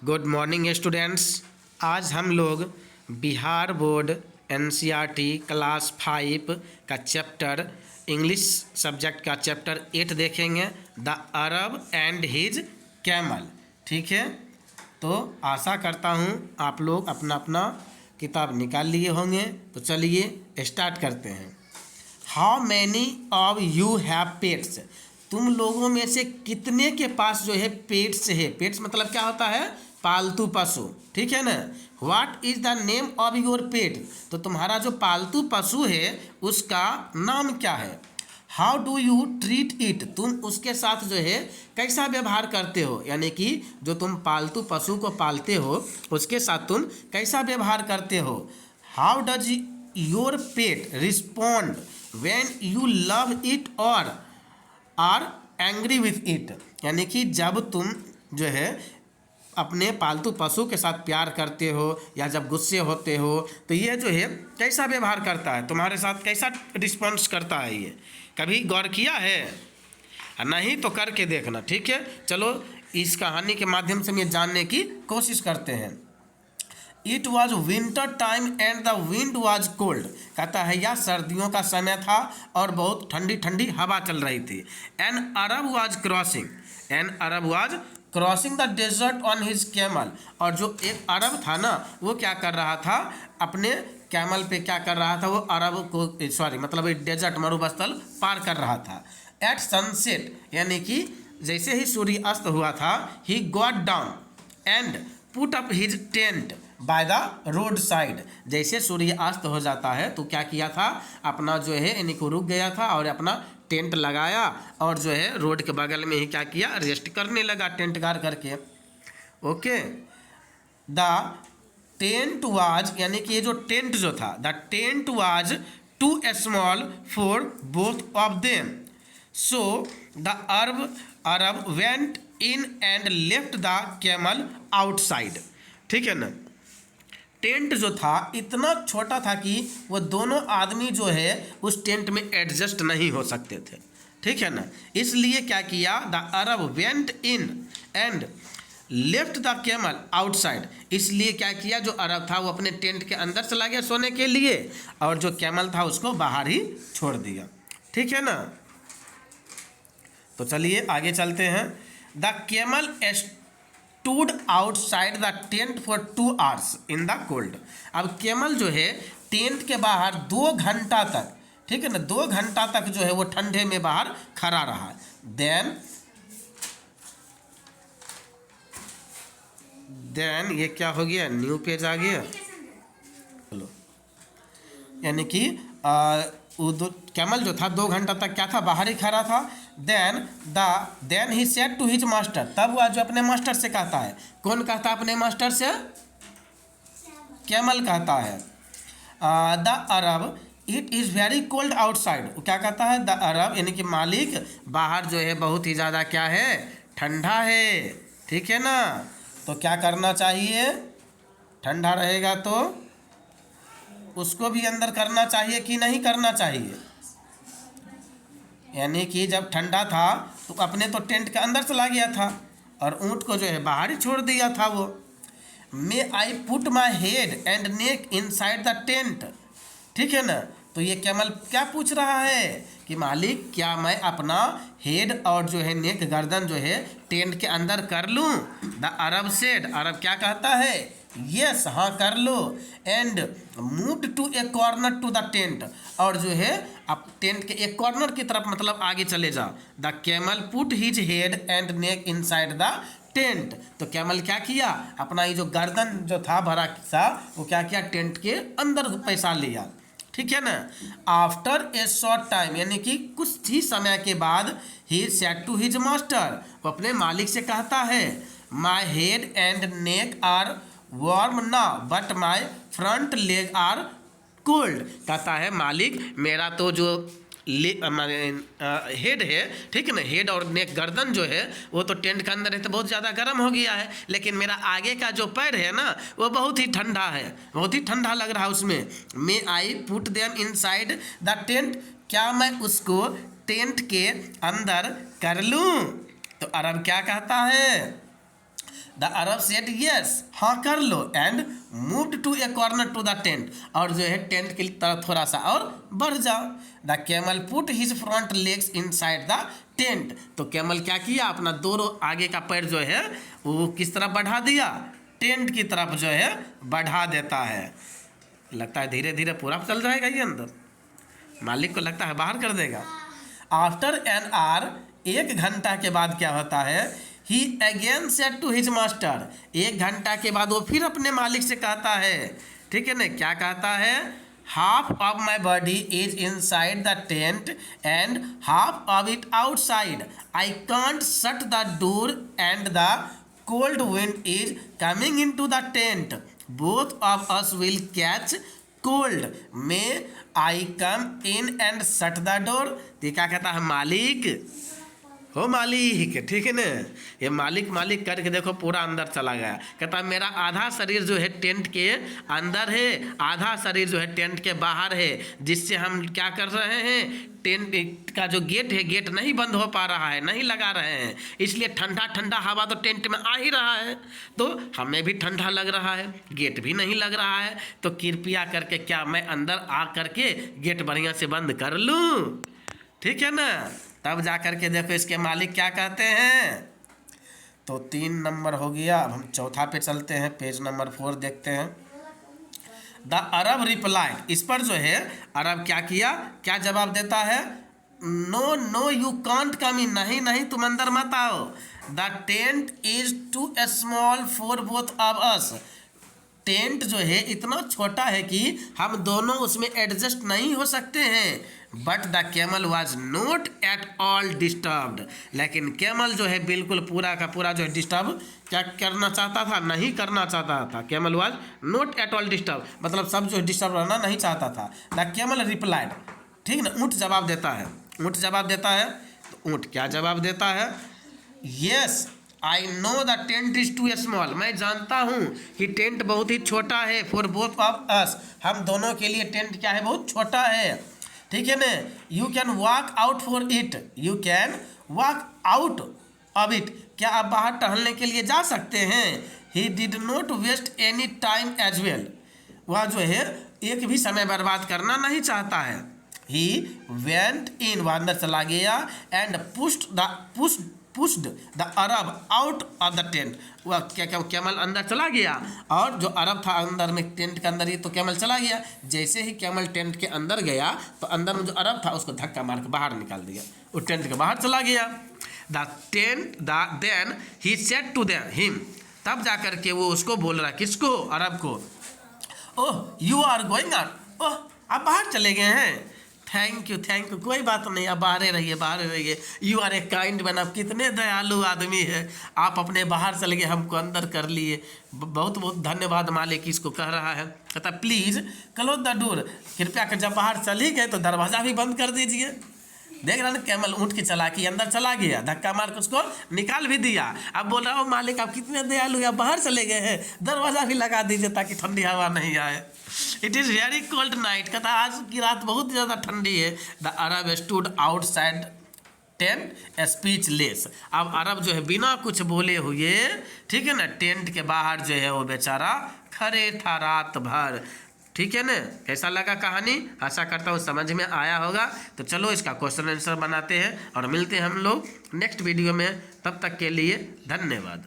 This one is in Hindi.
Good morning students. आज हम लोग बिहार बोर्ड एनसीईआरटी क्लास 5 का चैप्टर इंग्लिश सब्जेक्ट का चैप्टर 8 देखेंगे, the Arab and his camel. ठीक है, तो आशा करता हूँ आप लोग अपना अपना किताब निकाल लिए होंगे। तो चलिए स्टार्ट करते हैं। How many of you have pets? तुम लोगों में से कितने के पास जो है पेट्स है? पेट्स मतलब क्या होता है? पालतू पशु। ठीक है ना। What is the name of your पेट? तो तुम्हारा जो पालतू पशु है उसका नाम क्या है? How do you treat it? तुम उसके साथ जो है कैसा व्यवहार करते हो? यानी कि जो तुम पालतू पशु को पालते हो उसके साथ तुम कैसा व्यवहार करते हो? How does your pet respond when you love it और आर एंग्री विथ इट? यानी कि जब तुम जो है अपने पालतू पशु के साथ प्यार करते हो या जब गुस्से होते हो तो ये जो है कैसा व्यवहार करता है, तुम्हारे साथ कैसा रिस्पॉन्स करता है? ये कभी गौर किया है? नहीं तो करके देखना। ठीक है, चलो इस कहानी के माध्यम से हम ये जानने की कोशिश करते हैं। It was winter time and the wind was cold. कहता है यह सर्दियों का समय था और बहुत ठंडी ठंडी हवा चल रही थी। An Arab was crossing, an Arab was crossing the desert on his camel. और जो एक अरब था ना वो क्या कर रहा था? अपने कैमल पे क्या कर रहा था? वो अरब को मतलब डेजर्ट मरुस्थल पार कर रहा था। एट सनसेट यानी कि जैसे ही सूर्य अस्त हुआ था, he got down and put up his tent by the road side. जैसे सूर्य अस्त हो जाता है तो क्या किया था? अपना जो है यानी को रुक गया था और अपना टेंट लगाया और जो है रोड के बगल में ही क्या किया? रेस्ट करने लगा टेंट गाड़ करके। ओके, द टेंट वाज यानी कि ये जो टेंट जो था, the tent was too small for both of them, so the Arab went in and left the camel outside. ठीक है ना। टेंट जो था इतना छोटा था कि वो दोनों आदमी जो है उस टेंट में एडजस्ट नहीं हो सकते थे। ठीक है ना। इसलिए क्या किया? The Arab went in and left the camel outside. इसलिए क्या किया? जो अरब था वो अपने टेंट के अंदर चला गया सोने के लिए और जो कैमल था उसको बाहर ही छोड़ दिया। ठीक है ना। तो चलिए आगे चलते हैं। The camel stood outside the tent for 2 hours in the cold. अब कैमल जो है टेंट के बाहर 2 घंटा तक, ठीक है ना, 2 घंटा तक जो है वो ठंडे में बाहर खड़ा रहा। देन ये क्या हो गया? न्यू पेज आ गया। चलो, यानी कि कैमल जो था 2 घंटा तक क्या था? बाहर ही खड़ा था। Then he said to his master. तब वह जो अपने मास्टर से कहता है, कौन कहता है अपने मास्टर से? कैमल कहता है the Arab it is very cold outside. क्या कहता है? द अरब यानी कि मालिक, बाहर जो है बहुत ही ज़्यादा क्या है? ठंडा है। ठीक है ना। तो क्या करना चाहिए? ठंडा रहेगा तो उसको भी अंदर करना चाहिए कि नहीं करना चाहिए? यानी कि जब ठंडा था तो अपने तो टेंट के अंदर चला गया था और ऊँट को जो है बाहर ही छोड़ दिया था वो। May I put my head and neck inside the tent. ठीक है ना। तो ये कैमल क्या पूछ रहा है कि मालिक क्या मैं अपना हेड और जो है नेक गर्दन जो है टेंट के अंदर कर लूँ? द अरब सेड, अरब क्या कहता है? यस, हाँ कर लो। And move to a corner to the tent, और जो है आप टेंट के एक कॉर्नर की तरफ मतलब आगे चले जाओ। The camel put his head and neck inside the tent. तो कैमल क्या किया? अपना ये जो गर्दन जो था भरा सा वो क्या किया? टेंट के अंदर पैसा लिया। ठीक है ना। आफ्टर ए शॉर्ट टाइम यानी कि कुछ ही समय के बाद he said to his master, वो अपने मालिक से कहता है, my head and neck are warm now but my front leg are cold. कहता है मालिक मेरा तो जो हेड है, ठीक है ना, हेड और नेक गर्दन जो है वो तो टेंट के अंदर है तो बहुत ज़्यादा गर्म हो गया है, लेकिन मेरा आगे का जो पैर है ना वो बहुत ही ठंडा है, बहुत ही ठंडा लग रहा है उसमें। May I put them inside the tent, क्या मैं उसको टेंट के अंदर कर लूँ? तो अरब क्या कहता है? द अरब सेड यस, हाँ कर लो, and moved to a corner to the tent, और जो है टेंट की तरफ थोड़ा सा और बढ़ जाओ। The camel put his front legs inside the tent, तो कैमल क्या किया, अपना दोनों आगे का पैर जो है वो किस तरफ बढ़ा दिया, टेंट की तरफ जो है बढ़ा देता है। लगता है धीरे धीरे पूरा चल जाएगा ये अंदर, मालिक को लगता है बाहर कर देगा। आफ्टर एन आवर, 1 घंटा के बाद क्या होता है, he again said to his master, 1 घंटा के बाद वो फिर अपने मालिक से कहता है, ठीक है ना, क्या कहता है, half of my body is inside the tent and half of it outside, I can't shut the door and the cold wind is coming in to the tent, both of us will catch cold, may I come in and shut the door. तो क्या कहता है, मालिक हो मालिक, ठीक है ना, ये मालिक मालिक करके देखो पूरा अंदर चला गया। कहता है मेरा आधा शरीर जो है टेंट के अंदर है, आधा शरीर जो है टेंट के बाहर है, जिससे हम क्या कर रहे हैं, टेंट का जो गेट है, गेट नहीं बंद हो पा रहा है, नहीं लगा रहे हैं, इसलिए ठंडा ठंडा हवा तो टेंट में आ ही रहा है, तो हमें भी ठंडा लग रहा है, गेट भी नहीं लग रहा है, तो कृपया करके क्या मैं अंदर आ करके गेट बढ़िया से बंद कर लूँ, ठीक है ना। तब जा कर के देखो इसके मालिक क्या कहते हैं। तो 3 नंबर हो गया। अब हम चौथा पे चलते हैं, पेज नंबर 4 देखते हैं। द अरब रिप्लाइड, इस पर जो है अरब क्या किया, क्या जवाब देता है, no no you can't come in, नहीं नहीं तुम अंदर मत आओ, the tent is too small for both of us, tent जो है इतना छोटा है कि हम दोनों उसमें एडजस्ट नहीं हो सकते हैं। But the camel was not at all disturbed, लेकिन कैमल जो है बिल्कुल पूरा का पूरा जो है डिस्टर्ब क्या करना चाहता था, नहीं करना चाहता था। Camel was not at all disturb, मतलब सब जो है डिस्टर्ब रहना नहीं चाहता था। द कैमल रिप्लाइड, ठीक ना, ऊँट जवाब देता है, ऊँट जवाब देता है, तो ऊँट क्या जवाब देता है, yes I know the tent is too small, मैं जानता हूँ कि टेंट बहुत ही छोटा है, फॉर बोथ ऑफ अस, हम दोनों के लिए टेंट क्या है, बहुत छोटा है, ठीक है ना। You can walk out for it, you can walk out of it, क्या आप बाहर टहलने के लिए जा सकते हैं। He did not waste any time as well, वह जो है एक भी समय बर्बाद करना नहीं चाहता है। ही वेंट इन, वह अंदर चला गया, and pushed the Arab out of the tent, वह क्या कैमल अंदर चला गया, और जो अरब था अंदर में टेंट के अंदर ही, तो कैमल चला गया। जैसे ही कैमल टेंट के अंदर गया, तो अंदर में जो अरब था उसको धक्का मार के बाहर निकाल दिया, वो टेंट के बाहर चला गया। Then he said to him, तब जाकर के वो उसको बोल रहा, किसको, अरब को, oh you are going out, ओह आप बाहर चले गए हैं, थैंक यू, कोई बात नहीं, आप बाहर रहिए, you are a kind man, आप कितने दयालु आदमी है, आप अपने बाहर चले गए, हमको अंदर कर लिए, बहुत बहुत धन्यवाद मालिक, इसको कह रहा है। कहता प्लीज़ क्लोज द डोर, कृपया कर जब बाहर चल ही गए तो दरवाज़ा भी बंद कर दीजिए। देख रहा ना कैमल ऊँट की चालाकी, अंदर चला गया, धक्का मार के उसको निकाल भी दिया। अब बोल रहा हूँ मालिक आप कितने दयालु हैं, आप बाहर चले गए हैं, दरवाज़ा भी लगा दीजिए ताकि ठंडी हवा नहीं आए। It is very cold night, कहता आज की रात बहुत ज़्यादा ठंडी है। The Arab stood outside tent speechless, अब अरब जो है बिना कुछ बोले हुए, ठीक है ना, टेंट के बाहर जो है वो बेचारा खड़े था रात भर, ठीक है ना। कैसा लगा कहानी, आशा करता हूँ समझ में आया होगा। तो चलो इसका क्वेश्चन आंसर बनाते हैं और मिलते हैं हम लोग नेक्स्ट वीडियो में, तब तक के लिए धन्यवाद।